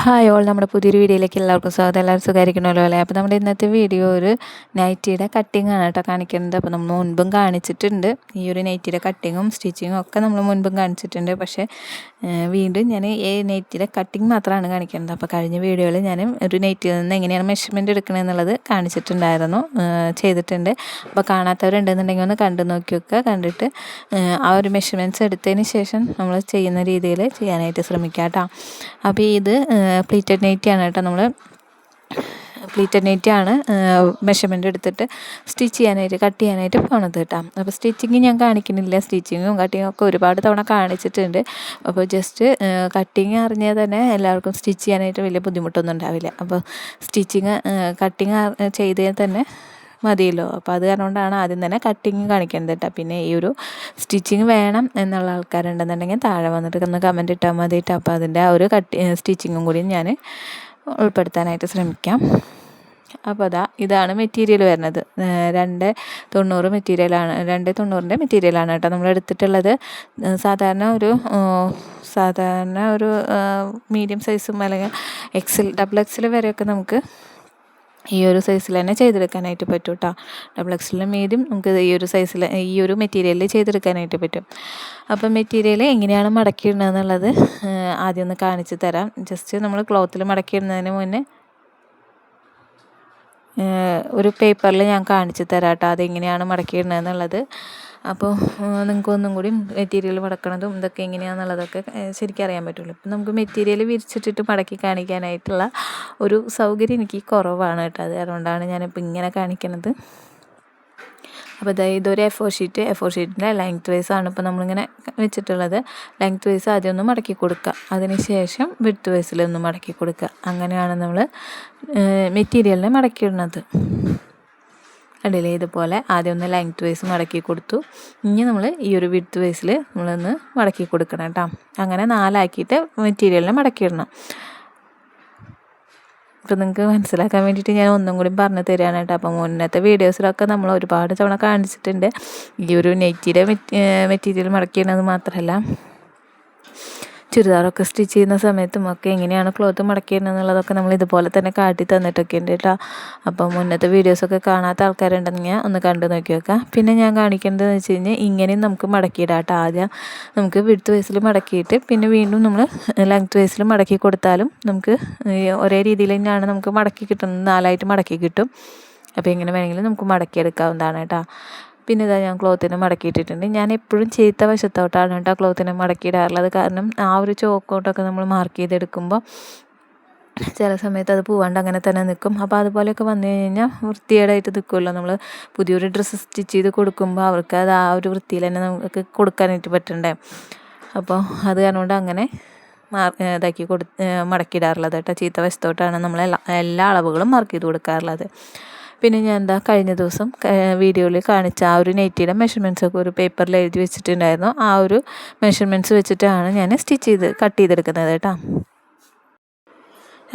Hi all, നമ്മുടെ പുതിയൊരു വീഡിയോയിലേക്ക് എല്ലാവർക്കും സ്വാഗതം. എല്ലാവരും സുഖമായിരിക്കണമല്ലോ അല്ലേ? അപ്പോൾ നമ്മുടെ ഇന്നത്തെ വീഡിയോ ഒരു നൈറ്റിയുടെ കട്ടിങ് ആണ് കേട്ടോ കാണിക്കുന്നത്. അപ്പോൾ നമ്മൾ മുൻപും കാണിച്ചിട്ടുണ്ട് ഈ ഒരു നൈറ്റിയുടെ കട്ടിങ്ങും സ്റ്റിച്ചിങ്ങും ഒക്കെ നമ്മൾ മുൻപും കാണിച്ചിട്ടുണ്ട്. പക്ഷേ വീണ്ടും ഞാൻ ഈ നൈറ്റിയുടെ കട്ടിങ് മാത്രമാണ് കാണിക്കുന്നത്. അപ്പോൾ കഴിഞ്ഞ വീഡിയോയിൽ ഞാൻ ഒരു നൈറ്റിയിൽ നിന്ന് എങ്ങനെയാണ് മെഷർമെൻറ്റ് എടുക്കണമെന്നുള്ളത് കാണിച്ചിട്ടുണ്ടായിരുന്നു, ചെയ്തിട്ടുണ്ട്. അപ്പോൾ കാണാത്തവരുണ്ടെന്നുണ്ടെങ്കിൽ ഒന്ന് കണ്ടു നോക്കി വെക്കുക. കണ്ടിട്ട് ആ ഒരു മെഷർമെൻറ്റ്സ് എടുത്തതിന് ശേഷം നമ്മൾ ചെയ്യുന്ന രീതിയിൽ ചെയ്യാനായിട്ട് ശ്രമിക്കാം കേട്ടോ. അപ്പോൾ ഇത് പ്ലീറ്റഡ് നൈറ്റിയാണ് കേട്ടോ. നമ്മൾ പ്ലീറ്റഡ് നൈറ്റിയാണ് മെഷർമെൻ്റ് എടുത്തിട്ട് സ്റ്റിച്ച് ചെയ്യാനായിട്ട് കട്ട് ചെയ്യാനായിട്ട് പോണത് കേട്ടോ. അപ്പോൾ സ്റ്റിച്ചിങ് ഞാൻ കാണിക്കുന്നില്ല, സ്റ്റിച്ചിങ്ങും കട്ടിങ്ങും ഒക്കെ ഒരുപാട് തവണ കാണിച്ചിട്ടുണ്ട്. അപ്പോൾ ജസ്റ്റ് കട്ടിങ് അറിഞ്ഞാൽ തന്നെ എല്ലാവർക്കും സ്റ്റിച്ച് ചെയ്യാനായിട്ട് വലിയ ബുദ്ധിമുട്ടൊന്നും ഉണ്ടാവില്ല. അപ്പോൾ സ്റ്റിച്ചിങ് കട്ടിങ് ചെയ്താൽ തന്നെ മതിയല്ലോ. അപ്പോൾ അത് കാരണമാണ് ആദ്യം തന്നെ കട്ടിങ് കാണിക്കേണ്ടത് കേട്ടോ. പിന്നെ ഈ ഒരു സ്റ്റിച്ചിങ് വേണം എന്നുള്ള ആൾക്കാരുണ്ടെന്നുണ്ടെങ്കിൽ താഴെ വന്നിട്ട് ഒന്ന് കമൻറ്റ് ഇട്ടാൽ മതിയിട്ട്. അപ്പോൾ അതിൻ്റെ ആ ഒരു സ്റ്റിച്ചിങ്ങും കൂടി ഞാൻ ഉൾപ്പെടുത്താനായിട്ട് ശ്രമിക്കാം. അപ്പോൾ ഇതാണ് മെറ്റീരിയൽ വരുന്നത്. 290 മെറ്റീരിയലാണ്, 290ൻ്റെ മെറ്റീരിയലാണ് കേട്ടോ നമ്മൾ എടുത്തിട്ടുള്ളത്. സാധാരണ ഒരു മീഡിയം സൈസും അല്ലെങ്കിൽ ഡബിൾ എക്സൽ വരെയൊക്കെ നമുക്ക് ഈ ഒരു സൈസിൽ തന്നെ ചെയ്തെടുക്കാനായിട്ട് പറ്റും കേട്ടോ. ഡബിൾ എക്സലിന് മീഡിയം നമുക്ക് ഈ ഒരു സൈസിൽ ഈ ഒരു മെറ്റീരിയലിൽ ചെയ്തെടുക്കാനായിട്ട് പറ്റും. അപ്പം മെറ്റീരിയൽ എങ്ങനെയാണ് മടക്കിയിടുന്നതെന്നുള്ളത് ആദ്യം ഒന്ന് കാണിച്ച് തരാം. ജസ്റ്റ് നമ്മൾ ക്ലോത്തിൽ മടക്കിയിടുന്നതിന് മുന്നേ ഒരു പേപ്പറിൽ ഞാൻ കാണിച്ച് തരാം കേട്ടോ അതെങ്ങനെയാണ് മടക്കിയിടുന്നതെന്നുള്ളത്. അപ്പോൾ നിങ്ങൾക്ക് ഒന്നും കൂടി മെറ്റീരിയൽ മടക്കണതും ഇതൊക്കെ എങ്ങനെയാണെന്നുള്ളതൊക്കെ ശരിക്കും അറിയാൻ പറ്റുള്ളൂ. ഇപ്പം നമുക്ക് മെറ്റീരിയൽ വിരിച്ചിട്ടിട്ട് മടക്കി കാണിക്കാനായിട്ടുള്ള ഒരു സൗകര്യം എനിക്ക് കുറവാണ് കേട്ടോ. അത് അതുകൊണ്ടാണ് ഞാനിപ്പോൾ ഇങ്ങനെ കാണിക്കുന്നത്. അപ്പോൾ ഇതൊരു എ4 ഷീറ്റിൻ്റെ ലെങ്ത് വൈസ് ആണ് ഇപ്പോൾ നമ്മളിങ്ങനെ വെച്ചിട്ടുള്ളത്. ലെങ്ത് വൈസ് ആദ്യം ഒന്ന് മടക്കി കൊടുക്കുക, അതിന് ശേഷം വിഡ്ത്ത് വൈസിലൊന്ന് മടക്കി കൊടുക്കുക. അങ്ങനെയാണ് നമ്മൾ മെറ്റീരിയലിനെ മടക്കിയിടുന്നത്. അടിയിലെ ഇതുപോലെ ആദ്യം ഒന്ന് ലെങ്ത് വൈസ് മടക്കി കൊടുത്തു. ഇനി നമ്മൾ ഈ ഒരു വിഡ്ത്ത് വൈസിൽ നമ്മളൊന്ന് മടക്കി കൊടുക്കണം കേട്ടോ. അങ്ങനെ 4 ആക്കിയിട്ട് മെറ്റീരിയലിനെ മടക്കിയിടണം. അപ്പോൾ നിങ്ങൾക്ക് മനസ്സിലാക്കാൻ വേണ്ടിയിട്ട് ഞാൻ ഒന്നും കൂടി പറഞ്ഞു തരികയാണ് കേട്ടോ. അപ്പോൾ മുന്നത്തെ വീഡിയോസിലൊക്കെ നമ്മൾ ഒരുപാട് തവണ കാണിച്ചിട്ടുണ്ട്. ഈ ഒരു നെറ്റിയുടെ മെറ്റീരിയൽ മടക്കിയിടുന്നത് മാത്രമല്ല, ചുരിദാറൊക്കെ സ്റ്റിച്ച് ചെയ്യുന്ന സമയത്തും ഒക്കെ എങ്ങനെയാണ് ക്ലോത്ത് മടക്കിയിടുന്നതെന്നുള്ളതൊക്കെ നമ്മൾ ഇതുപോലെ തന്നെ കാട്ടി തന്നിട്ടൊക്കെ ഉണ്ട് കേട്ടോ. അപ്പോൾ മുന്നത്തെ വീഡിയോസൊക്കെ കാണാത്ത ആൾക്കാരുണ്ടെങ്കിൽ ഒന്ന് കണ്ടു നോക്കി വെക്കാം. പിന്നെ ഞാൻ കാണിക്കേണ്ടതെന്ന് വെച്ച് കഴിഞ്ഞാൽ ഇങ്ങനെയും നമുക്ക് മടക്കിയിടാം കേട്ടോ. ആദ്യം നമുക്ക് വിഡ്ത്ത് വൈസിൽ മടക്കിയിട്ട് പിന്നെ വീണ്ടും നമ്മൾ ലെങ്ത് വൈസിൽ മടക്കി കൊടുത്താലും നമുക്ക് ഒരേ രീതിയിൽ തന്നെയാണ് നമുക്ക് മടക്കി കിട്ടുന്നത്. 4 മടക്കി കിട്ടും. അപ്പോൾ ഇങ്ങനെ വേണമെങ്കിലും നമുക്ക് മടക്കിയെടുക്കാവുന്നതാണ് കേട്ടോ. പിന്നെ ഞാൻ ക്ലോത്തിനെ മടക്കിയിട്ടിട്ടുണ്ട്. ഞാൻ എപ്പോഴും ചീത്ത വശത്തോട്ടാണ് കേട്ടോ ക്ലോത്തിനെ മടക്കിയിടാറുള്ളത്. കാരണം ആ ഒരു ചോക്കോട്ടൊക്കെ നമ്മൾ മാർക്ക് ചെയ്തെടുക്കുമ്പോൾ ചില സമയത്ത് അത് പോവാണ്ട് അങ്ങനെ തന്നെ നിൽക്കും. അപ്പോൾ അതുപോലെയൊക്കെ വന്നു കഴിഞ്ഞാൽ വൃത്തികേടായിട്ട് നിൽക്കുമല്ലോ. നമ്മൾ പുതിയൊരു ഡ്രസ്സ് സ്റ്റിച്ച് ചെയ്ത് കൊടുക്കുമ്പോൾ അവർക്ക് അത് ആ ഒരു വൃത്തിയിൽ തന്നെ നമുക്ക് കൊടുക്കാനായിട്ട് പറ്റണ്ടേ. അപ്പോൾ അത് കാരണം അങ്ങനെ മടക്കിയിടാറുള്ളത് കേട്ടോ. ചീത്ത വശത്തോട്ടാണ് നമ്മൾ എല്ലാ അളവുകളും മാർക്ക് ചെയ്ത് കൊടുക്കാറുള്ളത്. പിന്നെ ഞാൻ കഴിഞ്ഞ ദിവസം വീഡിയോയിൽ കാണിച്ച ആ ഒരു നൈറ്റിയുടെ മെഷർമെൻറ്റ്സൊക്കെ ഒരു പേപ്പറിൽ എഴുതി വെച്ചിട്ടുണ്ടായിരുന്നു. ആ ഒരു മെഷർമെൻറ്റ്സ് വെച്ചിട്ടാണ് ഞാൻ കട്ട് ചെയ്തെടുക്കുന്നത് കേട്ടോ.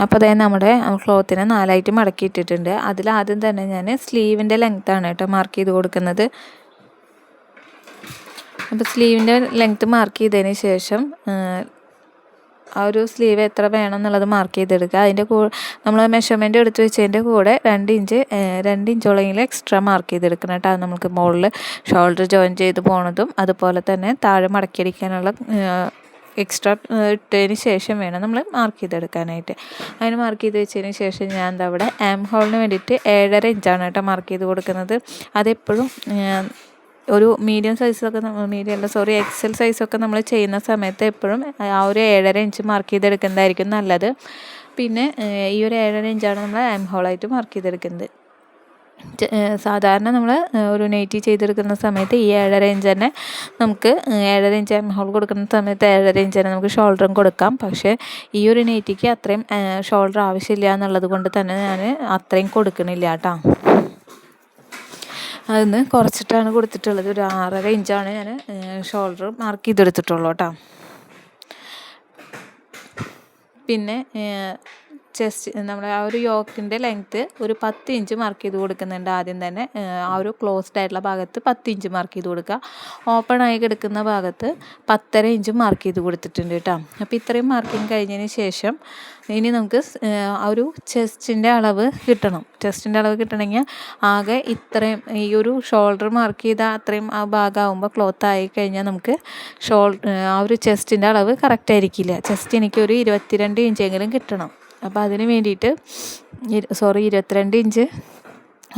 അപ്പോൾ നമ്മുടെ ക്ലോത്തിനെ 4 മടക്കിയിട്ടിട്ടുണ്ട്. അതിലാദ്യം തന്നെ ഞാൻ സ്ലീവിൻ്റെ ലെങ്ത്താണ് കേട്ടോ മാർക്ക് ചെയ്ത് കൊടുക്കുന്നത്. അപ്പോൾ സ്ലീവിൻ്റെ ലെങ്ത്ത് മാർക്ക് ചെയ്തതിന് ശേഷം ആ ഒരു സ്ലീവ് എത്ര വേണം എന്നുള്ളത് മാർക്ക് ചെയ്തെടുക്കുക. അതിൻ്റെ കൂടെ നമ്മൾ മെഷർമെൻറ്റ് എടുത്ത് വെച്ചതിൻ്റെ കൂടെ 2 ഇഞ്ചോളെങ്കിലും എക്സ്ട്രാ മാർക്ക് ചെയ്തെടുക്കണം കേട്ടോ. നമുക്ക് മുകളിൽ ഷോൾഡർ ജോയിൻ ചെയ്ത് പോണതും അതുപോലെ തന്നെ താഴെ മടക്കിയടിക്കാനുള്ള എക്സ്ട്രാ ഇട്ടതിന് ശേഷം വേണം നമ്മൾ മാർക്ക് ചെയ്തെടുക്കാനായിട്ട്. അതിന് മാർക്ക് ചെയ്ത് വെച്ചതിന് ശേഷം ഞാൻ അവിടെ ആം ഹോളിന് വേണ്ടിയിട്ട് 7.5 ഇഞ്ചാണ് കേട്ടോ മാർക്ക് ചെയ്ത് കൊടുക്കുന്നത്. അതെപ്പോഴും ഒരു മീഡിയം സൈസൊക്കെ എക്സൽ സൈസൊക്കെ നമ്മൾ ചെയ്യുന്ന സമയത്ത് എപ്പോഴും ആ ഒരു 7.5 ഇഞ്ച് മാർക്ക് ചെയ്തെടുക്കുന്നതായിരിക്കും നല്ലത്. പിന്നെ ഈ ഒരു 7.5 ഇഞ്ചാണ് നമ്മൾ ആം ഹോളായിട്ട് മാർക്ക് ചെയ്തെടുക്കുന്നത്. സാധാരണ നമ്മൾ ഒരു നൈറ്റി ചെയ്തെടുക്കുന്ന സമയത്ത് ഈ 7.5 ഇഞ്ച് തന്നെ നമുക്ക് 7.5 ഇഞ്ച് ആം ഹോൾ കൊടുക്കുന്ന സമയത്ത് 7.5 ഇഞ്ച് തന്നെ നമുക്ക് ഷോൾഡറും കൊടുക്കാം. പക്ഷേ ഈ ഒരു നൈറ്റിക്ക് അത്രയും ഷോൾഡർ ആവശ്യമില്ല എന്നുള്ളത് കൊണ്ട് തന്നെ ഞാൻ അത്രയും കൊടുക്കണില്ല കേട്ടോ. അതിന് കുറച്ചിട്ടാണ് കൊടുത്തിട്ടുള്ളത്. ഒരു 6.5 ഇഞ്ചാണ് ഞാൻ ഷോൾഡർ മാർക്ക് ചെയ്തെടുത്തിട്ടുള്ളൂ കേട്ടോ. പിന്നെ നമ്മുടെ ആ ഒരു യോക്കിൻ്റെ ലെങ്ത്ത് ഒരു 10 ഇഞ്ച് മാർക്ക് ചെയ്ത് കൊടുക്കുന്നുണ്ട്. ആദ്യം തന്നെ ആ ഒരു ക്ലോസ്ഡ് ആയിട്ടുള്ള ഭാഗത്ത് 10 ഇഞ്ച് മാർക്ക് ചെയ്ത് കൊടുക്കുക. ഓപ്പൺ ആയി കിടക്കുന്ന ഭാഗത്ത് 10.5 ഇഞ്ച് മാർക്ക് ചെയ്ത് കൊടുത്തിട്ടുണ്ട് കേട്ടോ. അപ്പോൾ ഇത്രയും മാർക്കിങ് കഴിഞ്ഞതിന് ശേഷം ഇനി നമുക്ക് ആ ഒരു ചെസ്റ്റിൻ്റെ അളവ് കിട്ടണം. ചെസ്റ്റിൻ്റെ അളവ് കിട്ടണമെങ്കിൽ ആകെ ഇത്രയും ഈ ഒരു ഷോൾഡർ മാർക്ക് ചെയ്ത അത്രയും ആ ഭാഗമാകുമ്പോൾ ക്ലോത്ത് ആയി കഴിഞ്ഞാൽ നമുക്ക് ആ ഒരു ചെസ്റ്റിൻ്റെ അളവ് കറക്റ്റ് ആയിരിക്കില്ല. ചെസ്റ്റ് എനിക്കൊരു 22 ഇഞ്ചെങ്കിലും കിട്ടണം. അപ്പോൾ അതിന് വേണ്ടിയിട്ട് 22 ഇഞ്ച്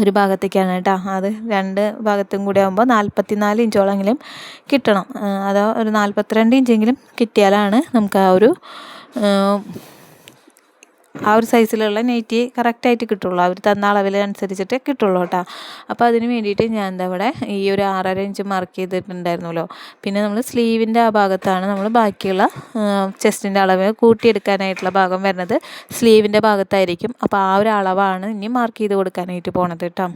ഒരു ഭാഗത്തേക്കാണ് കേട്ടോ. അത് 2 ഭാഗത്തും കൂടി ആകുമ്പോൾ 44 ഇഞ്ചോളെങ്കിലും കിട്ടണം. അതോ ഒരു 42 ഇഞ്ചെങ്കിലും കിട്ടിയാലാണ് നമുക്ക് ആ ഒരു സൈസിലുള്ള നൈറ്റി കറക്റ്റായിട്ട് കിട്ടുള്ളൂ. അവർ തന്ന അളവിലനുസരിച്ചിട്ട് കിട്ടുള്ളൂ കേട്ടോ. അപ്പോൾ അതിന് വേണ്ടിയിട്ട് ഞാൻ ഇവിടെ ഈ ഒരു 6.5 ഇഞ്ച് മാർക്ക് ചെയ്തിട്ടുണ്ടായിരുന്നല്ലോ. പിന്നെ നമ്മൾ സ്ലീവിൻ്റെ ആ ഭാഗത്താണ് നമ്മൾ ബാക്കിയുള്ള ചെസ്റ്റിൻ്റെ അളവ് കൂട്ടിയെടുക്കാനായിട്ടുള്ള ഭാഗം വരുന്നത് സ്ലീവിൻ്റെ ഭാഗത്തായിരിക്കും. അപ്പോൾ ആ ഒരു അളവാണ് ഇനി മാർക്ക് ചെയ്ത് കൊടുക്കാനായിട്ട് പോണത് കേട്ടോ.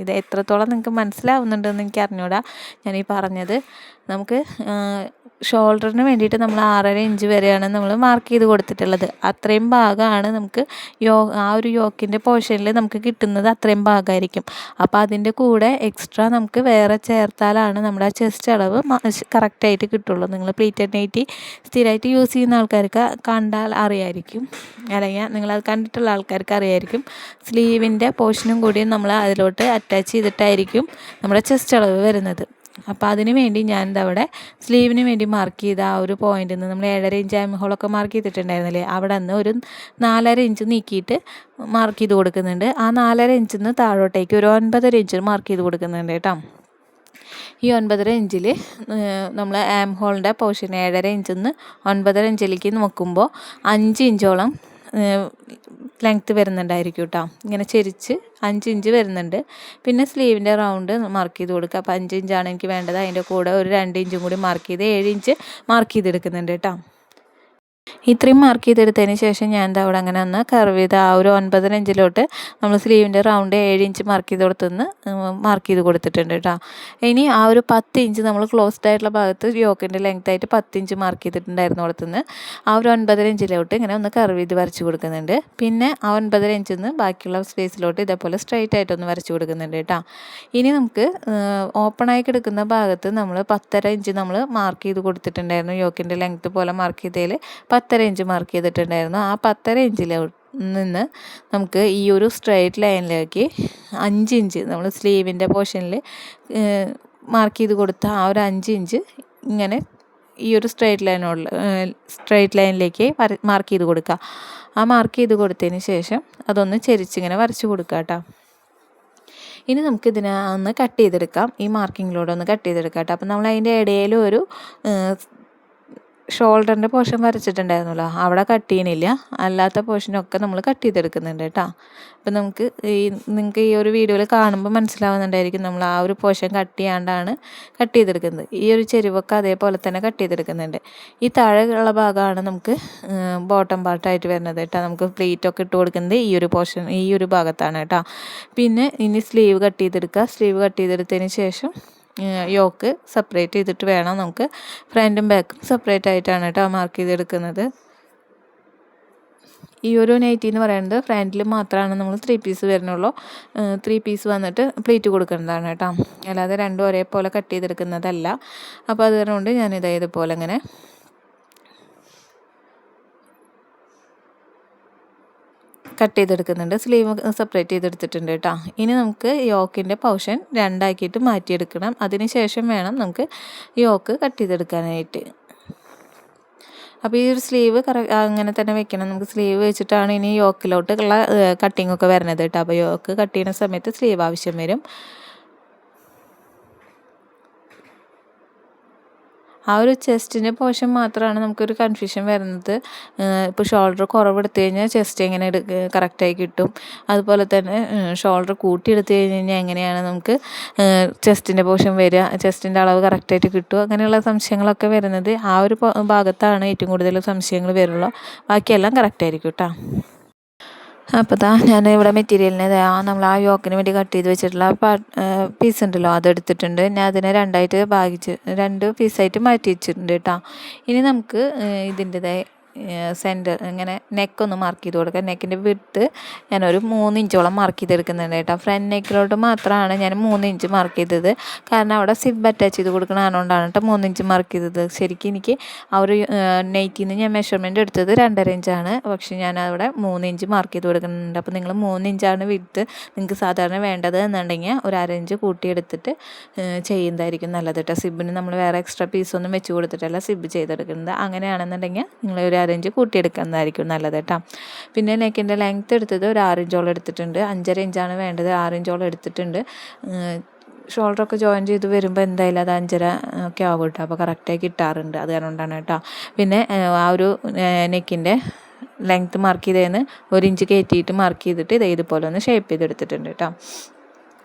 ഇത് എത്രത്തോളം നിങ്ങൾക്ക് മനസ്സിലാവുന്നുണ്ടെന്ന് എനിക്ക് അറിഞ്ഞൂടാ ഞാനീ പറഞ്ഞത്. നമുക്ക് ഷോൾഡറിന് വേണ്ടിയിട്ട് നമ്മൾ 6.5 ഇഞ്ച് വരെയാണ് നമ്മൾ മാർക്ക് ചെയ്ത് കൊടുത്തിട്ടുള്ളത്. അത്രയും ഭാഗമാണ് നമുക്ക് ആ ഒരു യോക്കിൻ്റെ പോർഷനിൽ നമുക്ക് കിട്ടുന്നത്. അത്രയും ഭാഗമായിരിക്കും. അപ്പോൾ അതിൻ്റെ കൂടെ എക്സ്ട്രാ നമുക്ക് വേറെ ചേർത്താലാണ് നമ്മുടെ ആ ചെസ്റ്റ് അളവ് കറക്റ്റായിട്ട് കിട്ടുള്ളൂ. നിങ്ങൾ പ്ലീറ്റഡ് നൈറ്റി സ്ഥിരമായിട്ട് യൂസ് ചെയ്യുന്ന ആൾക്കാർക്ക് കണ്ടാൽ അറിയായിരിക്കും, അല്ലെങ്കിൽ നിങ്ങളത് കണ്ടിട്ടുള്ള ആൾക്കാർക്ക് അറിയായിരിക്കും. സ്ലീവിൻ്റെ പോർഷനും കൂടി നമ്മൾ അതിലോട്ട് അറ്റാച്ച് ചെയ്തിട്ടായിരിക്കും നമ്മുടെ ചെസ്റ്റ് അളവ് വരുന്നത്. അപ്പോൾ അതിന് വേണ്ടി ഞാൻ അവിടെ സ്ലീവിന് വേണ്ടി മാർക്ക് ചെയ്ത ആ ഒരു പോയിന്റിൽ നിന്ന് നമ്മൾ 7.5 ഇഞ്ച് ആം ഹോളൊക്കെ മാർക്ക് ചെയ്തിട്ടുണ്ടായിരുന്നില്ലേ, അവിടെ നിന്ന് ഒരു 4.5 ഇഞ്ച് നീക്കിയിട്ട് മാർക്ക് ചെയ്ത് കൊടുക്കുന്നുണ്ട്. ആ 4.5 ഇഞ്ചിൽ നിന്ന് താഴോട്ടേക്ക് ഒരു 9.5 ഇഞ്ച് മാർക്ക് ചെയ്ത് കൊടുക്കുന്നുണ്ട് കേട്ടോ. ഈ 9.5 ഇഞ്ചിൽ നമ്മൾ ആം ഹോളിൻ്റെ പോർഷൻ 7.5 ഇഞ്ചിൽ നിന്ന് 9.5 ഇഞ്ചിലേക്ക് നോക്കുമ്പോൾ 5 ഇഞ്ചോളം ലെങ്ത്ത് വരുന്നുണ്ടായിരിക്കും കേട്ടോ. ഇങ്ങനെ ചെരിച്ച് 5 ഇഞ്ച് വരുന്നുണ്ട്. പിന്നെ സ്ലീവിൻ്റെ റൗണ്ട് മാർക്ക് ചെയ്ത് കൊടുക്കുക. അപ്പോൾ 5 ഇഞ്ചാണ് എനിക്ക് വേണ്ടത്. അതിൻ്റെ കൂടെ ഒരു 2 ഇഞ്ചും കൂടി മാർക്ക് ചെയ്ത് 7 ഇഞ്ച് മാർക്ക് ചെയ്തെടുക്കുന്നുണ്ട് കേട്ടോ. ഇത്രയും മാർക്ക് ചെയ്തെടുത്തതിന് ശേഷം ഞാൻ അവിടെ അങ്ങനെ ഒന്ന് കർവ് ചെയ്ത് ആ ഒരു 9.5 ഇഞ്ചിലോട്ട് നമ്മൾ സ്ലീവിൻ്റെ റൗണ്ട് 7 ഇഞ്ച് മാർക്ക് ചെയ്ത് കൊടുത്തുനിന്ന് മാർക്ക് ചെയ്ത് കൊടുത്തിട്ടുണ്ട് കേട്ടോ. ഇനി ആ ഒരു 10 ഇഞ്ച് നമ്മൾ ക്ലോസ്ഡ് ആയിട്ടുള്ള ഭാഗത്ത് യോക്കിൻ്റെ ലെങ്ത്തായിട്ട് 10 ഇഞ്ച് മാർക്ക് ചെയ്തിട്ടുണ്ടായിരുന്നു. കൊടുത്തുനിന്ന് ആ ഒരു 9.5 ഇഞ്ചിലോട്ട് ഇങ്ങനെ ഒന്ന് കർവ് ചെയ്ത് വരച്ച് കൊടുക്കുന്നുണ്ട്. പിന്നെ ആ 9.5 ഇഞ്ചിൽ നിന്ന് ബാക്കിയുള്ള സ്പേസിലോട്ട് ഇതേപോലെ സ്ട്രൈറ്റ് ആയിട്ടൊന്ന് വരച്ച് കൊടുക്കുന്നുണ്ട് കേട്ടോ. ഇനി നമുക്ക് ഓപ്പണായി കിടക്കുന്ന ഭാഗത്ത് നമ്മൾ 10.5 ഇഞ്ച് നമ്മൾ മാർക്ക് ചെയ്ത് കൊടുത്തിട്ടുണ്ടായിരുന്നു. യോക്കിൻ്റെ ലെങ്ത്ത് പോലെ മാർക്ക് ചെയ്തതിൽ 10.5 ഇഞ്ച് മാർക്ക് ചെയ്തിട്ടുണ്ടായിരുന്നു. ആ 10.5 ഇഞ്ചിൽ നിന്ന് നമുക്ക് ഈ ഒരു സ്ട്രൈറ്റ് ലൈനിലേക്ക് 5 ഇഞ്ച് നമ്മൾ സ്ലീവിൻ്റെ പോർഷനിൽ മാർക്ക് ചെയ്ത് കൊടുത്ത ആ ഒരു 5 ഇഞ്ച് ഇങ്ങനെ ഈ ഒരു സ്ട്രൈറ്റ് ലൈനിലേക്ക് മാർക്ക് ചെയ്ത് കൊടുക്കുക. ആ മാർക്ക് ചെയ്ത് കൊടുത്തതിന് ശേഷം അതൊന്ന് ചെരിച്ചിങ്ങനെ വരച്ച് കൊടുക്കുക കേട്ടോ. ഇനി നമുക്കിതിനെ ഒന്ന് കട്ട് ചെയ്തെടുക്കാം. ഈ മാർക്കിങ്ങിലൂടെ ഒന്ന് കട്ട് ചെയ്തെടുക്കാം കേട്ടോ. അപ്പം നമ്മൾ അതിൻ്റെ ഇടയിൽ ഒരു ഷോൾഡറിൻ്റെ പോർഷൻ വരച്ചിട്ടുണ്ടായിരുന്നല്ലോ, അവിടെ കട്ട് ചെയ്യണില്ല. അല്ലാത്ത പോർഷനൊക്കെ നമ്മൾ കട്ട് ചെയ്തെടുക്കുന്നുണ്ട് കേട്ടോ. അപ്പം നിങ്ങൾക്ക് ഈ ഒരു വീഡിയോയിൽ കാണുമ്പോൾ മനസ്സിലാവുന്നുണ്ടായിരിക്കും നമ്മൾ ആ ഒരു പോർഷൻ കട്ട് ചെയ്യാണ്ടാണ് കട്ട് ചെയ്തെടുക്കുന്നത്. ഈ ഒരു ചെരുവൊക്കെ അതേപോലെ തന്നെ കട്ട് ചെയ്തെടുക്കുന്നുണ്ട്. ഈ താഴെയുള്ള ഭാഗമാണ് നമുക്ക് ബോട്ടം പാർട്ടായിട്ട് വരുന്നത് കേട്ടോ. നമുക്ക് പ്ലീറ്റൊക്കെ ഇട്ട് കൊടുക്കുന്നത് ഈ ഒരു പോർഷൻ ഈ ഒരു ഭാഗത്താണ് കേട്ടോ. പിന്നെ ഇനി സ്ലീവ് കട്ട് ചെയ്തെടുക്കുക. സ്ലീവ് കട്ട് ചെയ്തെടുത്തതിന് ശേഷം യോക്ക് സെപ്പറേറ്റ് ചെയ്തിട്ട് വേണം നമുക്ക് ഫ്രണ്ടും ബാക്കും സെപ്പറേറ്റ് ആയിട്ടാണ് കേട്ടോ മാർക്ക് ചെയ്തെടുക്കുന്നത്. ഈ ഒരു നൈറ്റി എന്ന് പറയുന്നത് ഫ്രണ്ടിൽ മാത്രമാണ് നമ്മൾ 3 പീസ് വരുന്നുള്ളൂ. 3 പീസ് വന്നിട്ട് പ്ലീറ്റ് കൊടുക്കുന്നതാണ് കേട്ടോ. അല്ലാതെ രണ്ടും ഒരേപോലെ കട്ട് ചെയ്തെടുക്കുന്നതല്ല. അപ്പോൾ അതുകൊണ്ട് ഞാനിത് ഇതുപോലെ ഇങ്ങനെ കട്ട് ചെയ്തെടുക്കുന്നുണ്ട്. സ്ലീവ് സെപ്പറേറ്റ് ചെയ്തെടുത്തിട്ടുണ്ട് കേട്ടോ. ഇനി നമുക്ക് യോക്കിൻ്റെ പോർഷൻ 2 ആക്കിയിട്ട് മാറ്റിയെടുക്കണം. അതിന് ശേഷം വേണം നമുക്ക് യോക്ക് കട്ട് ചെയ്തെടുക്കാനായിട്ട്. അപ്പോൾ ഈ ഒരു സ്ലീവ് അങ്ങനെ തന്നെ വെക്കണം. നമുക്ക് സ്ലീവ് വെച്ചിട്ടാണ് ഇനി യോക്കിലോട്ടുള്ള കട്ടിങ്ങൊക്കെ വരുന്നത് കേട്ടോ. അപ്പോൾ യോക്ക് കട്ട് ചെയ്യുന്ന സമയത്ത് സ്ലീവ് ആവശ്യം വരും. ആ ഒരു ചെസ്റ്റിൻ്റെ പോർഷൻ മാത്രമാണ് നമുക്കൊരു കൺഫ്യൂഷൻ വരുന്നത്. ഇപ്പോൾ ഷോൾഡർ കുറവെടുത്ത് കഴിഞ്ഞാൽ ചെസ്റ്റ് എങ്ങനെ കറക്റ്റായി കിട്ടും, അതുപോലെ തന്നെ ഷോൾഡർ കൂട്ടിയെടുത്ത് കഴിഞ്ഞാൽ എങ്ങനെയാണ് നമുക്ക് ചെസ്റ്റിൻ്റെ പോർഷൻ വരിക, ചെസ്റ്റിൻ്റെ അളവ് കറക്റ്റായിട്ട് കിട്ടുമോ, അങ്ങനെയുള്ള സംശയങ്ങളൊക്കെ വരുന്നത് ആ ഒരു ഭാഗത്താണ് ഏറ്റവും കൂടുതൽ സംശയങ്ങൾ വരുള്ളൂ. ബാക്കിയെല്ലാം കറക്റ്റായിരിക്കും കേട്ടോ. അപ്പോൾ ഞാൻ ഇവിടെ മെറ്റീരിയലിനെ നമ്മൾ ആ യോക്കിന് വേണ്ടി കട്ട് ചെയ്ത് വെച്ചിട്ടുള്ള പീസ് ഉണ്ടല്ലോ അതെടുത്തിട്ടുണ്ട്. ഞാൻ അതിനെ 2 പീസായിട്ട് മാറ്റി വെച്ചിട്ടുണ്ട് കേട്ടോ. ഇനി നമുക്ക് ഇതിൻ്റെതായ സെൻറ്റർ ഇങ്ങനെ നെക്കൊന്ന് മാർക്ക് ചെയ്ത് കൊടുക്കുക. നെക്കിൻ്റെ വിഡ്ത്ത് ഞാനൊരു 3 ഇഞ്ചോളം മാർക്ക് ചെയ്തെടുക്കുന്നുണ്ട് കേട്ടോ. ഫ്രണ്ട് നെക്കിലോട്ട് മാത്രമാണ് ഞാൻ 3 ഇഞ്ച് മാർക്ക് ചെയ്തത്. കാരണം അവിടെ സിബ് അറ്റാച്ച് ചെയ്ത് കൊടുക്കണ അതുകൊണ്ടാണ് കേട്ടോ 3 ഇഞ്ച് മാർക്ക് ചെയ്തത്. ശരിക്കും എനിക്ക് ആ ഒരു നെറ്റിൽ നിന്ന് ഞാൻ മെഷർമെൻറ്റ് എടുത്തത് 2.5 ഇഞ്ചാണ്. പക്ഷേ ഞാൻ അവിടെ 3 ഇഞ്ച് മാർക്ക് ചെയ്ത് കൊടുക്കുന്നുണ്ട്. അപ്പോൾ നിങ്ങൾ 3 ഇഞ്ചാണ് വിഡ്ത്ത് നിങ്ങൾക്ക് സാധാരണ വേണ്ടത് എന്നുണ്ടെങ്കിൽ ഒരു 1/2 ഇഞ്ച് കൂട്ടിയെടുത്തിട്ട് ചെയ്യുന്നതായിരിക്കും നല്ലത് കേട്ടോ. സിബിന് നമ്മൾ വേറെ എക്സ്ട്രാ പീസൊന്നും വെച്ച് കൊടുത്തിട്ടല്ല സിബ് ചെയ്തെടുക്കുന്നത്. അങ്ങനെയാണെന്നുണ്ടെങ്കിൽ നിങ്ങൾ ഒരു 1/2 ഇഞ്ച് കൂട്ടിയെടുക്കുന്നതായിരിക്കും നല്ലത് കേട്ടോ. പിന്നെ നെക്കിൻ്റെ ലെങ്ത്ത് എടുത്തത് ഒരു 6 ഇഞ്ചോളം എടുത്തിട്ടുണ്ട്. 5.5 ഇഞ്ചാണ് വേണ്ടത്, 6 ഇഞ്ചോളം എടുത്തിട്ടുണ്ട്. ഷോൾഡറൊക്കെ ജോയിൻ ചെയ്ത് വരുമ്പോൾ എന്തായാലും അത് 5.5 ഒക്കെ ആവും കേട്ടോ. അപ്പോൾ കറക്റ്റായി കിട്ടാറുണ്ട്, അത് കാരണമാണ് കേട്ടോ. പിന്നെ ആ ഒരു നെക്കിൻ്റെ ലെങ്ത്ത് മാർക്ക് ചെയ്തതിന് 1 ഇഞ്ച് കയറ്റിയിട്ട് മാർക്ക് ചെയ്തിട്ട് ഇതുപോലെ ഒന്ന് ഷേപ്പ് ചെയ്തെടുത്തിട്ടുണ്ട് കേട്ടോ.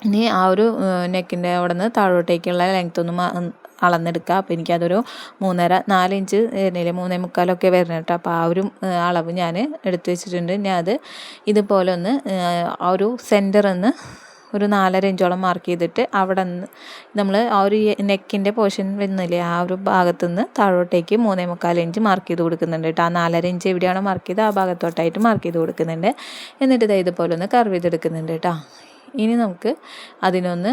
ഇനി ആ ഒരു നെക്കിൻ്റെ അവിടെ നിന്ന് താഴോട്ടേക്കുള്ള ലെങ്ത്ത് ഒന്ന് അളന്നെടുക്കുക. അപ്പോൾ എനിക്കതൊരു 3.5-4 ഇഞ്ച് വരുന്നില്ല, 3.25 വരുന്നത് കേട്ടോ. അപ്പോൾ ആ ഒരു അളവ് ഞാൻ എടുത്ത് വെച്ചിട്ടുണ്ട്. ഞാൻ അത് ഇതുപോലെ ഒന്ന് ആ ഒരു സെൻറ്ററിന്ന് ഒരു 4.5 ഇഞ്ചോളം മാർക്ക് ചെയ്തിട്ട് അവിടെ നിന്ന് നമ്മൾ ആ ഒരു നെക്കിൻ്റെ പോർഷൻ വരുന്നില്ലേ ആ ഒരു ഭാഗത്തുനിന്ന് താഴോട്ടേക്ക് 3.25 ഇഞ്ച് മാർക്ക് ചെയ്ത് കൊടുക്കുന്നുണ്ട് കേട്ടോ. ആ 4.5 ഇഞ്ച് എവിടെയാണോ മാർക്ക് ചെയ്ത് ആ ഭാഗത്തോട്ടായിട്ട് മാർക്ക് ചെയ്ത് കൊടുക്കുന്നുണ്ട്. എന്നിട്ട് ഇതുപോലെ ഒന്ന് കർവ് ചെയ്തെടുക്കുന്നുണ്ട് കേട്ടോ. ഇനി നമുക്ക് അതിനൊന്ന്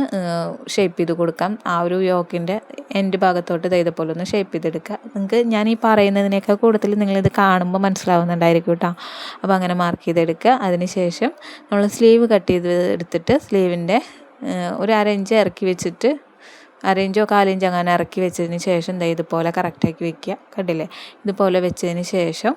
ഷേപ്പ് ചെയ്ത് കൊടുക്കാം. ആ ഒരു യോക്കിൻ്റെ എൻഡ് ഭാഗത്തോട്ട് ഇതുപോലെ ഒന്ന് ഷേപ്പ് ചെയ്തെടുക്കുക. നിങ്ങൾക്ക് ഞാൻ ഈ പറയുന്നതിനേക്കാൾ കൂടുതൽ നിങ്ങളിത് കാണുമ്പോൾ മനസ്സിലാവുന്നുണ്ടായിരിക്കും കേട്ടോ. അപ്പോൾ അങ്ങനെ മാർക്ക് ചെയ്തെടുക്കുക. അതിന് ശേഷം നമ്മൾ സ്ലീവ് കട്ട് ചെയ്ത് എടുത്തിട്ട് സ്ലീവിൻ്റെ ഒരു 1/2 ഇഞ്ച് ഇറക്കി വെച്ചിട്ട് 1/2 ഇഞ്ചോ 1/4 ഇഞ്ച് അങ്ങനെ ഇറക്കി വെച്ചതിന് ശേഷം ഇതുപോലെ കറക്റ്റാക്കി വെക്കുക. കണ്ടില്ലേ, ഇതുപോലെ വെച്ചതിന് ശേഷം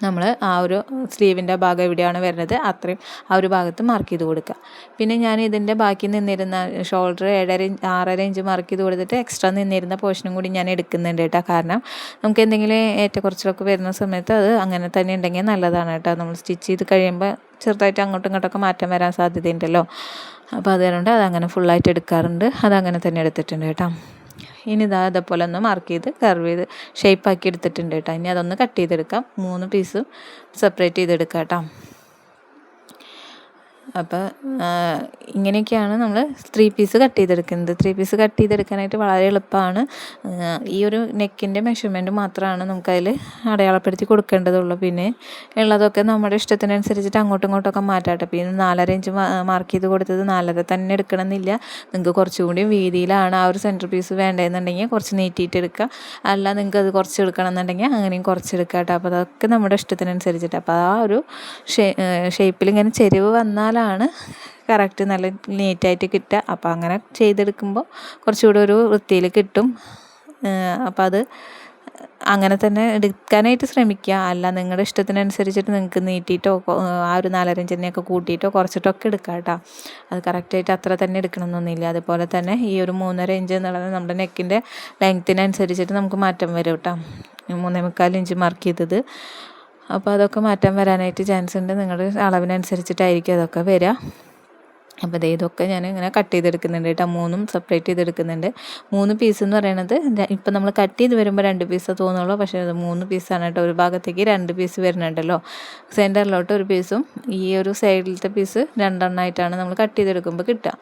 നമ്മൾ ആ ഒരു സ്ലീവിൻ്റെ ഭാഗം എവിടെയാണ് വരുന്നത് അത്രയും ആ ഒരു ഭാഗത്ത് മാർക്ക് ചെയ്ത് കൊടുക്കുക. പിന്നെ ഞാൻ ഇതിൻ്റെ ബാക്കി നിന്നിരുന്ന ഷോൾഡർ 6.5 ഇഞ്ച് മാർക്ക് ചെയ്ത് കൊടുത്തിട്ട് എക്സ്ട്രാ നിന്നിരുന്ന പോർഷനും കൂടി ഞാൻ എടുക്കുന്നുണ്ട് കേട്ടോ. കാരണം നമുക്ക് എന്തെങ്കിലും ഏറ്റക്കുറച്ചിലൊക്കെ വരുന്ന സമയത്ത് അത് അങ്ങനെ തന്നെ ഉണ്ടെങ്കിൽ നല്ലതാണ് കേട്ടോ. നമ്മൾ സ്റ്റിച്ച് ചെയ്ത് കഴിയുമ്പോൾ ചെറുതായിട്ട് അങ്ങോട്ടും ഇങ്ങോട്ടൊക്കെ മാറ്റം വരാൻ സാധ്യതയുണ്ടല്ലോ. അപ്പോൾ അതുകൊണ്ട് അതങ്ങനെ ഫുള്ളായിട്ട് എടുക്കാറുണ്ട്. അതങ്ങനെ തന്നെ എടുത്തിട്ടുണ്ട് കേട്ടോ. ഇനി അതേപോലെ ഒന്ന് മാർക്ക് ചെയ്ത് കർവ് ചെയ്ത് ഷേപ്പാക്കി എടുത്തിട്ടുണ്ട് കേട്ടോ. ഇനി അതൊന്ന് കട്ട് ചെയ്തെടുക്കാം. 3 പീസും സെപ്പറേറ്റ് ചെയ്തെടുക്കാം കേട്ടോ. അപ്പോൾ ഇങ്ങനെയൊക്കെയാണ് നമ്മൾ 3 പീസ് കട്ട് ചെയ്തെടുക്കുന്നത്. 3 പീസ് കട്ട് ചെയ്തെടുക്കാനായിട്ട് വളരെ എളുപ്പമാണ്. ഈ ഒരു നെക്കിൻ്റെ മെഷർമെൻറ്റ് മാത്രമാണ് നമുക്കതിൽ അടയാളപ്പെടുത്തി കൊടുക്കേണ്ടതുള്ളൂ. പിന്നെ ഉള്ളതൊക്കെ നമ്മുടെ ഇഷ്ടത്തിനനുസരിച്ചിട്ട് അങ്ങോട്ടും ഇങ്ങോട്ടൊക്കെ മാറ്റാട്ടെ. പിന്നെ 4.5 ഇഞ്ച് മാർക്ക് ചെയ്ത് കൊടുത്തത് 4.5 തന്നെ എടുക്കണമെന്നില്ല. നിങ്ങൾക്ക് കുറച്ചുകൂടി വീതിയിലാണ് ആ ഒരു സെൻറ്റർ പീസ് വേണ്ടതെന്നുണ്ടെങ്കിൽ കുറച്ച് നീട്ടിയിട്ട് എടുക്കുക. അല്ല നിങ്ങൾക്ക് അത് കുറച്ച് എടുക്കണം എന്നുണ്ടെങ്കിൽ അങ്ങനെയും കുറച്ചെടുക്കുക കേട്ടോ. അപ്പോൾ അതൊക്കെ നമ്മുടെ ഇഷ്ടത്തിനനുസരിച്ചിട്ട്. അപ്പോൾ ആ ഒരു ഷേപ്പിൽ ഇങ്ങനെ ചെരിവ് വന്നാലാണ് കറക്റ്റ് നല്ല നീറ്റായിട്ട് കിട്ടുക. അപ്പോൾ അങ്ങനെ ചെയ്തെടുക്കുമ്പോൾ കുറച്ചുകൂടി ഒരു വൃത്തിയിൽ കിട്ടും. അപ്പോൾ അത് അങ്ങനെ തന്നെ എടുക്കാനായിട്ട് ശ്രമിക്കുക. അല്ല നിങ്ങളുടെ ഇഷ്ടത്തിനനുസരിച്ചിട്ട് നിങ്ങൾക്ക് നീട്ടിയിട്ടോ ആ ഒരു 4.5 ഇഞ്ചിനെയൊക്കെ കൂട്ടിയിട്ടോ കുറച്ചിട്ടൊക്കെ എടുക്കുക കേട്ടോ. അത് കറക്റ്റായിട്ട് അത്ര തന്നെ എടുക്കണമെന്നൊന്നുമില്ല. അതുപോലെ തന്നെ ഈ ഒരു 3.5 ഇഞ്ച് എന്നുള്ളത് നമ്മുടെ നെക്കിൻ്റെ ലെങ്ത്തിനനുസരിച്ചിട്ട് നമുക്ക് മാറ്റം വരും കേട്ടോ. 3.25 ഇഞ്ച് മാർക്ക് ചെയ്തത്. അപ്പോൾ അതൊക്കെ മാറ്റം വരാനായിട്ട് ചാൻസ് ഉണ്ട്. നിങ്ങളുടെ അളവിനനുസരിച്ചിട്ടായിരിക്കും അതൊക്കെ വരിക. അപ്പോൾ ഇതൊക്കെ ഞാൻ ഇങ്ങനെ കട്ട് ചെയ്തെടുക്കുന്നുണ്ട് കേട്ടോ. 3ഉം സെപ്പറേറ്റ് ചെയ്തെടുക്കുന്നുണ്ട്. 3 പീസ് എന്ന് പറയുന്നത് ഇപ്പം നമ്മൾ കട്ട് ചെയ്ത് വരുമ്പോൾ 2 പീസേ തോന്നുള്ളൂ. പക്ഷേ അത് 3 പീസാണ് കേട്ടോ. ഒരു ഭാഗത്തേക്ക് 2 പീസ് വരുന്നുണ്ടല്ലോ. സെൻറ്ററിലോട്ട് ഒരു പീസും ഈ ഒരു സൈഡിലത്തെ പീസ് 2 എണ്ണമായിട്ടാണ് നമ്മൾ കട്ട് ചെയ്തെടുക്കുമ്പോൾ കിട്ടുക.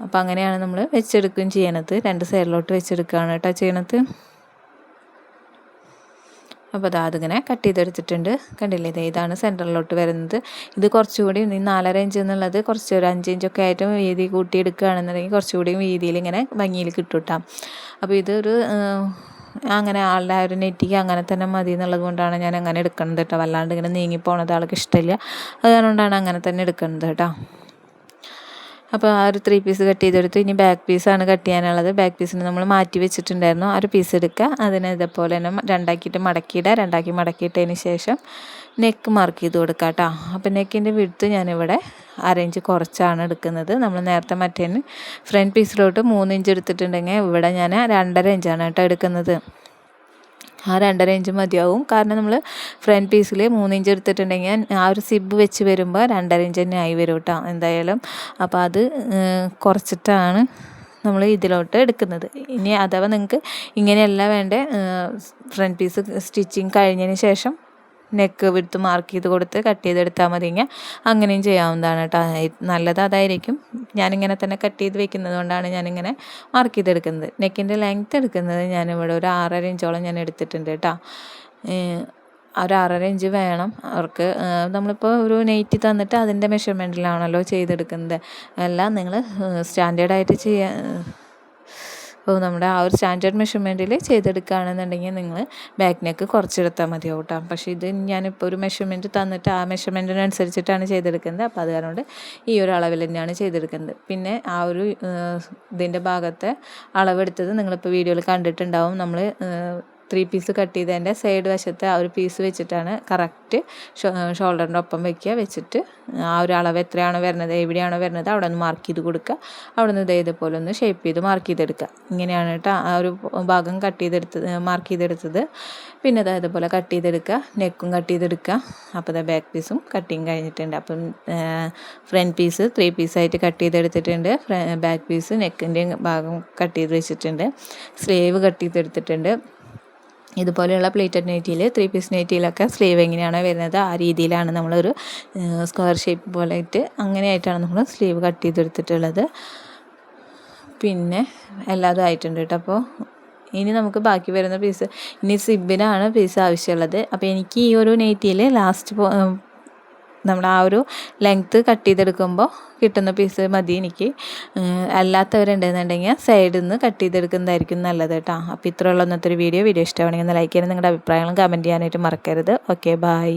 അപ്പോൾ അങ്ങനെയാണ് നമ്മൾ വെച്ചെടുക്കുകയും ചെയ്യണത്. 2 സൈഡിലോട്ട് വെച്ചെടുക്കുകയാണ് കേട്ടോ ചെയ്യണത്. അപ്പോൾ അതിങ്ങനെ കട്ട് ചെയ്തെടുത്തിട്ടുണ്ട്. കണ്ടില്ലേ, ഇതാണ് സെൻറ്ററിലോട്ട് വരുന്നത്. ഇത് കുറച്ചുകൂടി 4.5 ഇഞ്ച് എന്നുള്ളത് കുറച്ച് ഒരു 5 ഇഞ്ചൊക്കെ ആയിട്ട് വീതി കൂട്ടി എടുക്കുകയാണെന്നുണ്ടെങ്കിൽ കുറച്ചുകൂടി വീതിയിൽ ഇങ്ങനെ ഭംഗിയിൽ കിട്ടും കേട്ടോ. അപ്പോൾ ഇതൊരു അങ്ങനെ ആളുടെ ആ ഒരു നെറ്റിക്ക് അങ്ങനെ തന്നെ മതി എന്നുള്ളത് കൊണ്ടാണ് ഞാൻ അങ്ങനെ എടുക്കുന്നത് കേട്ടോ. വല്ലാണ്ട് ഇങ്ങനെ നീങ്ങിപ്പോണത് ആൾക്ക് ഇഷ്ടമില്ല. അതുകൊണ്ടാണ് അങ്ങനെ തന്നെ എടുക്കുന്നത് കേട്ടോ. അപ്പോൾ ആ ഒരു 3 പീസ് കട്ട് ചെയ്തെടുത്ത് ഇനി ബാക്ക് പീസാണ് കട്ട് ചെയ്യാനുള്ളത്. ബാക്ക് പീസിന് നമ്മൾ മാറ്റി വെച്ചിട്ടുണ്ടായിരുന്നു. ആ ഒരു പീസ് എടുക്കുക. അതിനെ ഇതേപോലെ തന്നെ 2ആക്കിയിട്ട് മടക്കിയിടുക. 2ആക്കി മടക്കിയിട്ടതിന് ശേഷം നെക്ക് മാർക്ക് ചെയ്ത് കൊടുക്കുക കേട്ടോ. അപ്പോൾ നെക്കിൻ്റെ വിഡ്ത്ത് ഞാനിവിടെ 1/2 ഇഞ്ച് കുറച്ചാണ് എടുക്കുന്നത്. നമ്മൾ നേരത്തെ മറ്റേന് ഫ്രണ്ട് പീസിലോട്ട് 3 ഇഞ്ച് എടുത്തിട്ടുണ്ടെങ്കിൽ ഇവിടെ ഞാൻ 2.5 ഇഞ്ചാണ് കേട്ടോ എടുക്കുന്നത്. ആ 2.5 ഇഞ്ച് മതിയാവും. കാരണം നമ്മൾ ഫ്രണ്ട് പീസിൽ 3 ഇഞ്ച് എടുത്തിട്ടുണ്ടെങ്കിൽ ആ ഒരു സിബ് വെച്ച് വരുമ്പോൾ 2.5 ഇഞ്ച് തന്നെ ആയി വരും കേട്ടോ എന്തായാലും. അപ്പോൾ അത് കുറച്ചിട്ടാണ് നമ്മൾ ഇതിലോട്ട് എടുക്കുന്നത്. ഇനി അഥവാ നിങ്ങൾക്ക് ഇങ്ങനെയല്ല വേണ്ടേ, ഫ്രണ്ട് പീസ് സ്റ്റിച്ചിങ് കഴിഞ്ഞതിന് ശേഷം നെക്ക് വിഡ്ത്ത് മാർക്ക് ചെയ്ത് കൊടുത്ത് കട്ട് ചെയ്തെടുത്താൽ മതിയെങ്കിൽ അങ്ങനെയും ചെയ്യാവുന്നതാണ് കേട്ടോ. നല്ലത് അതായിരിക്കും. ഞാനിങ്ങനെ തന്നെ കട്ട് ചെയ്ത് വെക്കുന്നത് കൊണ്ടാണ് ഞാനിങ്ങനെ മാർക്ക് ചെയ്തെടുക്കുന്നത്. നെക്കിൻ്റെ ലെങ്ത്ത് എടുക്കുന്നത് ഞാനിവിടെ ഒരു 6.5 ഇഞ്ചോളം ഞാൻ എടുത്തിട്ടുണ്ട് കേട്ടോ. ഒരു 6.5 ഇഞ്ച് വേണം അവർക്ക്. നമ്മളിപ്പോൾ ഒരു നെറ്റ് തന്നിട്ട് അതിൻ്റെ മെഷർമെൻറ്റിലാണല്ലോ ചെയ്തെടുക്കുന്നത്. എല്ലാം നിങ്ങൾ സ്റ്റാൻഡേർഡായിട്ട് ചെയ്യാൻ അപ്പോൾ നമ്മുടെ ആ ഒരു സ്റ്റാൻഡേർഡ് മെഷർമെൻറ്റിൽ ചെയ്തെടുക്കുകയാണെന്നുണ്ടെങ്കിൽ നിങ്ങൾ ബാക്ക് നെക്ക് കുറച്ചെടുത്താൽ മതിയാവും കേട്ടോ. പക്ഷേ ഇത് ഞാനിപ്പോൾ ഒരു മെഷർമെൻറ്റ് തന്നിട്ട് ആ മെഷർമെൻറ്റിനനുസരിച്ചിട്ടാണ് ചെയ്തെടുക്കുന്നത്. അപ്പോൾ അതുകൊണ്ട് ഈ ഒരു അളവിൽ തന്നെയാണ് ചെയ്തെടുക്കുന്നത്. പിന്നെ ആ ഒരു ഇതിൻ്റെ ഭാഗത്തെ അളവെടുത്തത് നിങ്ങളിപ്പോൾ വീഡിയോയിൽ കണ്ടിട്ടുണ്ടാവും. നമ്മൾ 3 പീസ് കട്ട് ചെയ്തതിൻ്റെ സൈഡ് വശത്തെ ആ ഒരു പീസ് വെച്ചിട്ടാണ് കറക്റ്റ് ഷോൾഡറിൻ്റെ ഒപ്പം വെച്ചിട്ട് ആ ഒരു അളവ് എത്രയാണോ വരുന്നത്, എവിടെയാണോ വരുന്നത് അവിടെ നിന്ന് മാർക്ക് ചെയ്ത് കൊടുക്കുക. അവിടെ നിന്ന് ഇതേപോലെ ഒന്ന് ഷേപ്പ് ചെയ്ത് മാർക്ക് ചെയ്തെടുക്കുക. ഇങ്ങനെയാണ് കേട്ടോ ആ ഒരു ഭാഗം മാർക്ക് ചെയ്തെടുത്തത്. പിന്നെ അതേപോലെ കട്ട് ചെയ്തെടുക്കുക, നെക്കും കട്ട് ചെയ്തെടുക്കുക. അപ്പോൾ ബാക്ക് പീസും കട്ടിങ് കഴിഞ്ഞിട്ടുണ്ട്. അപ്പം ഫ്രണ്ട് പീസ് 3 പീസായിട്ട് കട്ട് ചെയ്തെടുത്തിട്ടുണ്ട്. ബാക്ക് പീസ് നെക്കിൻ്റെ ഭാഗം കട്ട് ചെയ്ത് വെച്ചിട്ടുണ്ട്. സ്ലീവ് കട്ട് ചെയ്തെടുത്തിട്ടുണ്ട്. ഇതുപോലെയുള്ള പ്ലേറ്റഡ് നൈറ്റിയിൽ 3 പീസ് നൈറ്റിയിലൊക്കെ സ്ലീവ് എങ്ങനെയാണോ വരുന്നത് ആ രീതിയിലാണ് നമ്മളൊരു സ്ക്വയർ ഷേപ്പ് പോലെ ആയിട്ട് അങ്ങനെയായിട്ടാണ് നമ്മൾ സ്ലീവ് കട്ട് ചെയ്തെടുത്തിട്ടുള്ളത്. പിന്നെ എല്ലാതും ആയിട്ടുണ്ട് കേട്ടോ. അപ്പോൾ ഇനി നമുക്ക് ബാക്കി വരുന്ന പീസ്, ഇനി സിബിനാണ് പീസ് ആവശ്യമുള്ളത്. അപ്പോൾ എനിക്ക് ഈ ഒരു നൈറ്റിയിൽ ലാസ്റ്റ് നമ്മുടെ ആ ഒരു ലെങ്ത്ത് കട്ട് ചെയ്തെടുക്കുമ്പോൾ കിട്ടുന്ന പീസ് മതി എനിക്ക്. അല്ലാത്തവരുണ്ടെന്നുണ്ടെങ്കിൽ സൈഡിൽ നിന്ന് കട്ട് ചെയ്തെടുക്കുന്നതായിരിക്കും നല്ലത് കേട്ടോ. അപ്പോൾ ഇത്രയുള്ള ഇന്നത്തെ ഒരു വീഡിയോ ഇഷ്ടമാണെങ്കിൽ ഒന്ന് ലൈക്ക് ചെയ്യാനും നിങ്ങളുടെ അഭിപ്രായങ്ങളും കമൻറ്റ് ചെയ്യാനായിട്ട് മറക്കരുത്. Okay, by.